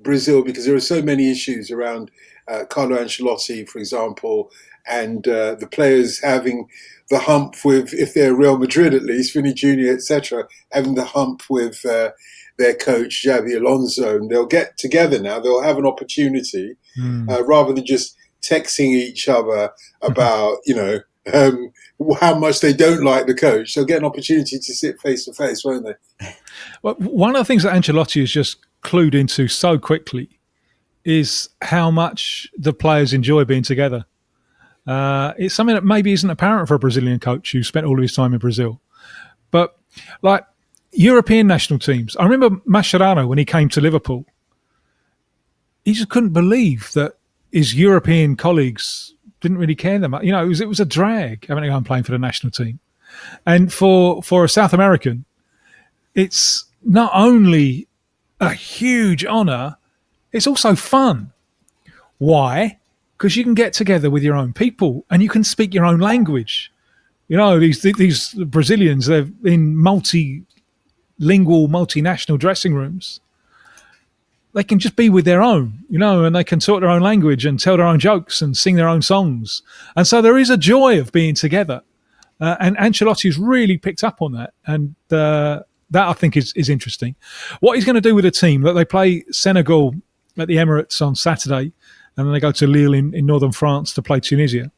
Brazil, because there are so many issues around Carlo Ancelotti, for example, and the players having the hump with, if they're Real Madrid at least, Vinny Jr, etc., having the hump with their coach, Xabi Alonso. And they'll get together now. They'll have an opportunity, rather than just texting each other about, how much they don't like the coach. They'll get an opportunity to sit face to face, won't they? Well, one of the things that Ancelotti has just clued into so quickly is how much the players enjoy being together. It's something that maybe isn't apparent for a Brazilian coach who spent all of his time in Brazil. But like European national teams, I remember Mascherano when he came to Liverpool, he just couldn't believe that his European colleagues didn't really care that much. It was a drag having to go and playing for the national team. And for a South American, it's not only a huge honour, it's also fun. Why? Because you can get together with your own people and you can speak your own language. These Brazilians, they're in multilingual, multinational dressing rooms. They can just be with their own, and they can talk their own language and tell their own jokes and sing their own songs. And so there is a joy of being together. And Ancelotti's really picked up on that. And that I think is interesting. What he's going to do with the team, that they play Senegal at the Emirates on Saturday, and then they go to Lille in northern France to play Tunisia.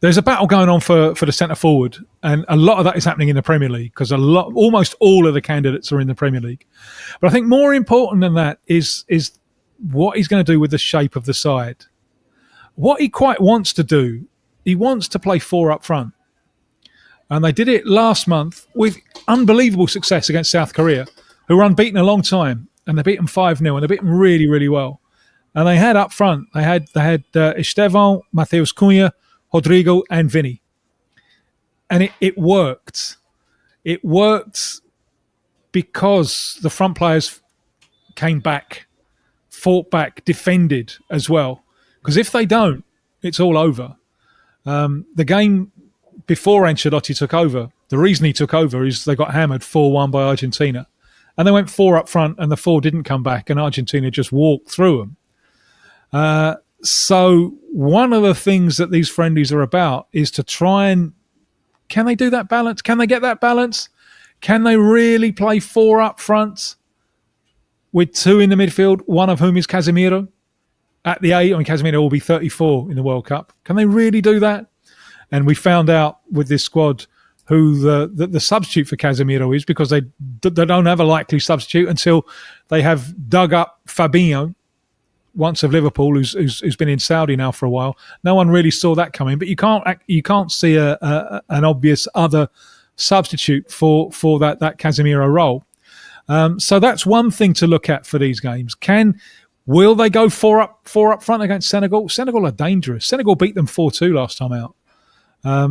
There's a battle going on for the centre forward, and a lot of that is happening in the Premier League because almost all of the candidates are in the Premier League. But I think more important than that is what he's going to do with the shape of the side. What he quite wants to do, he wants to play 4 up front. And they did it last month with unbelievable success against South Korea, who were unbeaten a long time, and they beat them 5-0, and they beat them really, really well. And they had up front, they had Estevan, Mateus Cunha, Rodrigo, and Vinny. And it worked. It worked because the front players came back, fought back, defended as well. Because if they don't, it's all over. The game before Ancelotti took over, the reason he took over is they got hammered 4-1 by Argentina. And they went 4 up front and the 4 didn't come back and Argentina just walked through them. So one of the things that these friendlies are about is to try and, can they do that balance? Can they get that balance? Can they really play 4 up front with 2 in the midfield, one of whom is Casemiro? At the 8, Casemiro will be 34 in the World Cup. Can they really do that? And we found out with this squad who the substitute for Casemiro is, because they don't have a likely substitute until they have dug up Fabinho, once of Liverpool, who's been in Saudi now for a while. No one really saw that coming, but you can't see an obvious other substitute for that Casemiro role. So that's one thing to look at for these games. Will they go 4 up front against Senegal? Senegal are dangerous. Senegal beat them 4-2 last time out.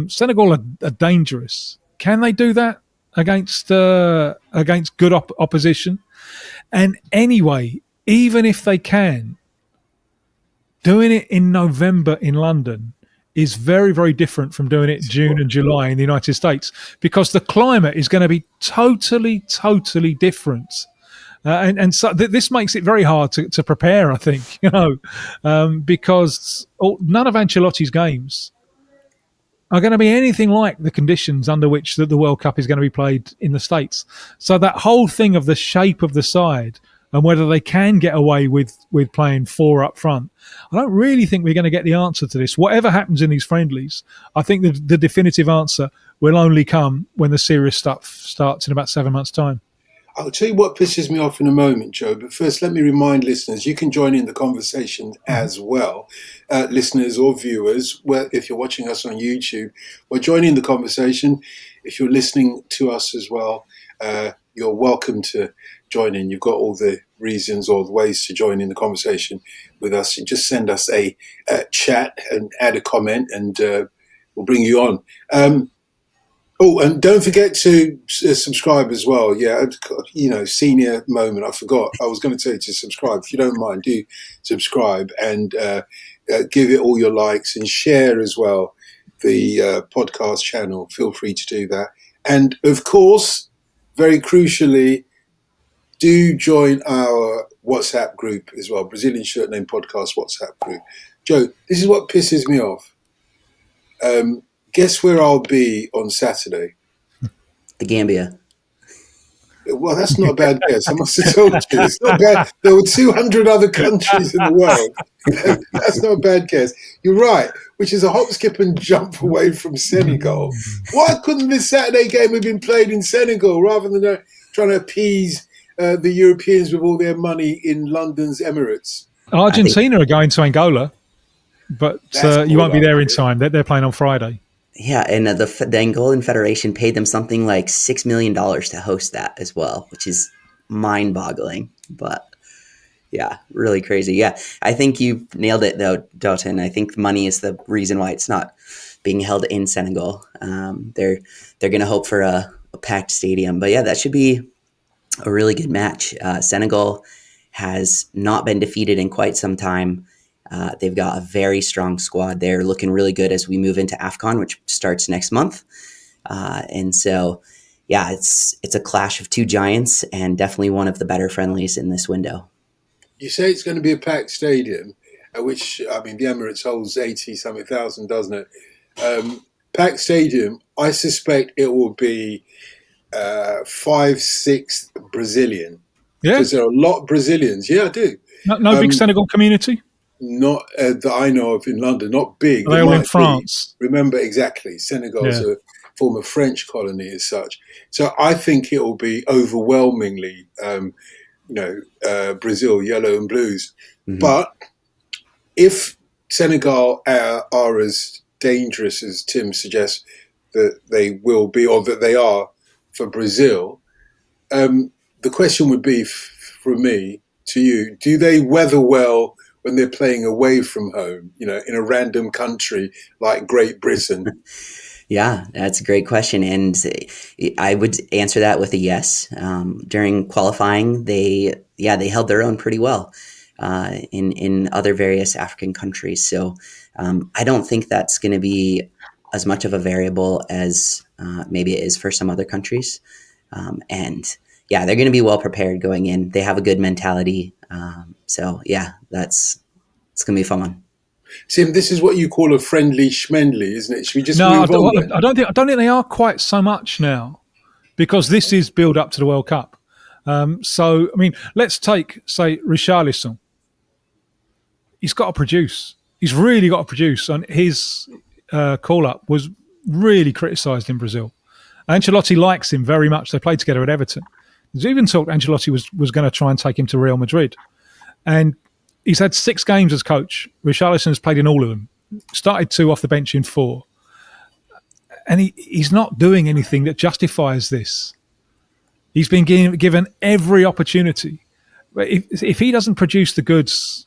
Senegal are dangerous. Can they do that against good opposition? And anyway, even if they can, doing it in November in London is very, very different from doing it June and July in the United States, because the climate is going to be totally, totally different. And so this makes it very hard to prepare, I think, because none of Ancelotti's games are going to be anything like the conditions under which the World Cup is going to be played in the States. So that whole thing of the shape of the side and whether they can get away with playing 4 up front, I don't really think we're going to get the answer to this. Whatever happens in these friendlies, I think the definitive answer will only come when the serious stuff starts in about 7 months' time. I'll tell you what pisses me off in a moment, Joe, but first let me remind listeners, you can join in the conversation as well. Listeners or viewers, if you're watching us on YouTube, well, join in the conversation. If you're listening to us as well, you're welcome to join in. You've got all the reasons or the ways to join in the conversation with us. You just send us a chat and add a comment and we'll bring you on. Oh, and don't forget to subscribe as well. Yeah, senior moment. I forgot. I was going to tell you to subscribe. If you don't mind, do subscribe and give it all your likes and share as well the podcast channel. Feel free to do that. And of course, very crucially, do join our WhatsApp group as well, Brazilian Shirt Name Podcast WhatsApp group. Joe, this is what pisses me off. Guess where I'll be on Saturday? The Gambia. Well, that's not a bad guess. I must have told you. It's not bad. There were 200 other countries in the world. That's not a bad guess. You're right, which is a hop, skip, and jump away from Senegal. Why couldn't this Saturday game have been played in Senegal rather than trying to appease the Europeans with all their money in London's Emirates? Argentina are going to Angola, but you won't be there in time. They're playing on Friday. Yeah, and the Angolan Federation paid them something like $6 million to host that as well, which is mind-boggling. But yeah, really crazy. Yeah, I think you nailed it though, Dalton. I think money is the reason why it's not being held in Senegal. They're going to hope for a packed stadium. But yeah, that should be a really good match. Senegal has not been defeated in quite some time. They've got a very strong squad. They're looking really good as we move into AFCON, which starts next month. And so, yeah, it's a clash of two giants and definitely one of the better friendlies in this window. You say it's going to be a packed stadium, which, I mean, the Emirates holds 80-something thousand, doesn't it? Packed stadium, I suspect it will be 5-6 Brazilian. Yeah. Because there are a lot of Brazilians. Yeah, I do. No big Senegal community? Not that I know of in London, not big. Are they all in France? Remember, exactly. Senegal's a former French colony as such. So I think it will be overwhelmingly, Brazil, yellow and blues. Mm-hmm. But if Senegal are as dangerous as Tim suggests that they will be, or that they are for Brazil, the question would be from me to you, do they weather well when they're playing away from home, in a random country like Great Britain? Yeah, that's a great question. And I would answer that with a yes. During qualifying, they held their own pretty well in other various African countries. So I don't think that's going to be as much of a variable as maybe it is for some other countries. And yeah, they're going to be well prepared going in. They have a good mentality. So yeah, it's going to be fun. Tim, this is what you call a friendly schmendly, isn't it? Should we just move on? Then? I don't think they are quite so much now, because this is build up to the World Cup. So I mean, let's take, say, Richarlison. He's got to produce. He's really got to produce, and his call up was really criticised in Brazil. Ancelotti likes him very much. They played together at Everton. There's even talk Ancelotti was going to try and take him to Real Madrid. And he's had 6 games as coach. Richarlison has played in all of them. Started 2 off the bench in 4. And he's not doing anything that justifies this. He's been given every opportunity. But if he doesn't produce the goods,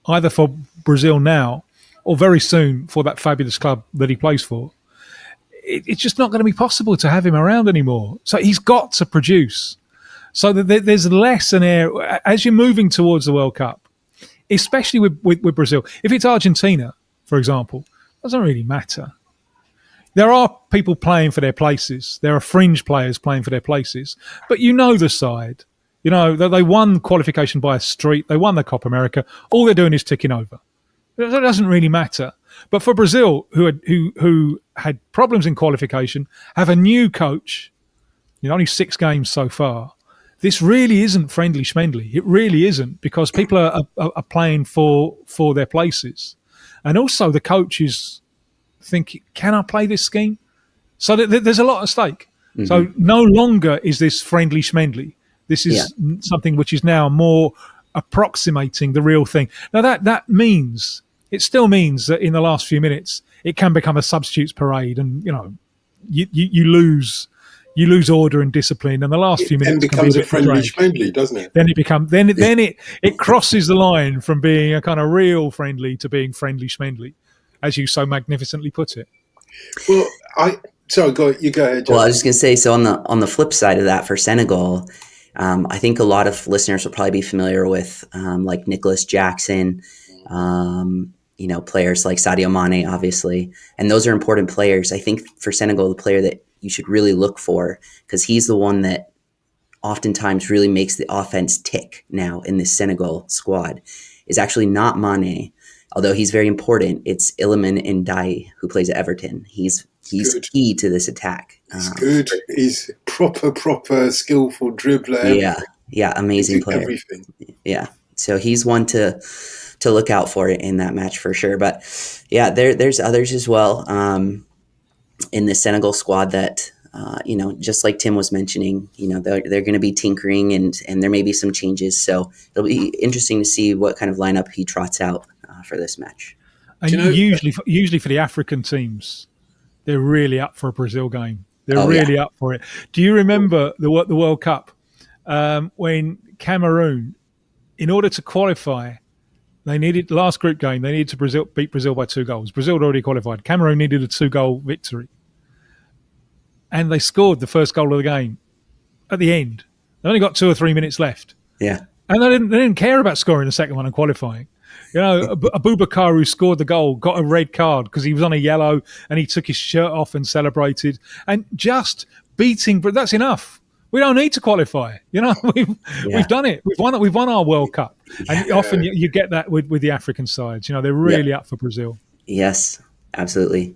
either for Brazil now or very soon for that fabulous club that he plays for, it's just not going to be possible to have him around anymore. So he's got to produce. So that there's less an air as you're moving towards the World Cup, especially with Brazil. If it's Argentina, for example, it doesn't really matter. There are people playing for their places. There are fringe players playing for their places. But you know the side. You know, they won qualification by a street. They won the Copa America. All they're doing is ticking over. It doesn't really matter. But for Brazil, who had problems in qualification, have a new coach, only 6 games so far, this really isn't friendly schmendly. It really isn't, because people are playing for their places. And also the coaches think, can I play this scheme? So there's a lot at stake. Mm-hmm. So no longer is this friendly schmendly. This is something which is now more approximating the real thing. Now that means, it still means that in the last few minutes, it can become a substitutes parade, and you lose order and discipline, and the last few minutes then becomes a friendly schmendly, doesn't it? Then it crosses the line from being a kind of real friendly to being friendly schmendly, as you so magnificently put it. Well, you go ahead, John. Well, I was just going to say, so on the flip side of that, for Senegal, I think a lot of listeners will probably be familiar with like Nicholas Jackson, players like Sadio Mane, obviously, and those are important players. I think for Senegal, the player that you should really look for, because he's the one that oftentimes really makes the offense tick now in this Senegal squad is actually not Mane, although he's very important. It's Iliman Ndaiye, who plays at Everton. He's Good. key to this attack. He's good. He's proper skillful dribbler. Yeah, amazing player. Everything. Yeah, so he's one to look out for in that match for sure. But yeah, there's others as well in the Senegal squad that just like Tim was mentioning, they're going to be tinkering and there may be some changes. So it'll be interesting to see what kind of lineup he trots out for this match. And usually for the African teams, they're really up for a Brazil game. They're really up for it. Do you remember the World Cup when Cameroon, in order to qualify, they needed last group game. They needed to beat Brazil by 2 goals. Brazil had already qualified. Cameroon needed a 2-goal victory, and they scored the first goal of the game at the end. They only got 2 or 3 minutes left. Yeah, and they didn't care about scoring the second one and qualifying. Abubakar, who scored the goal, got a red card because he was on a yellow and he took his shirt off and celebrated. And just beating, but that's enough. We don't need to qualify. We've done it. We've won our World Cup. And often you get that with the African sides. They're really up for Brazil. Yes, absolutely.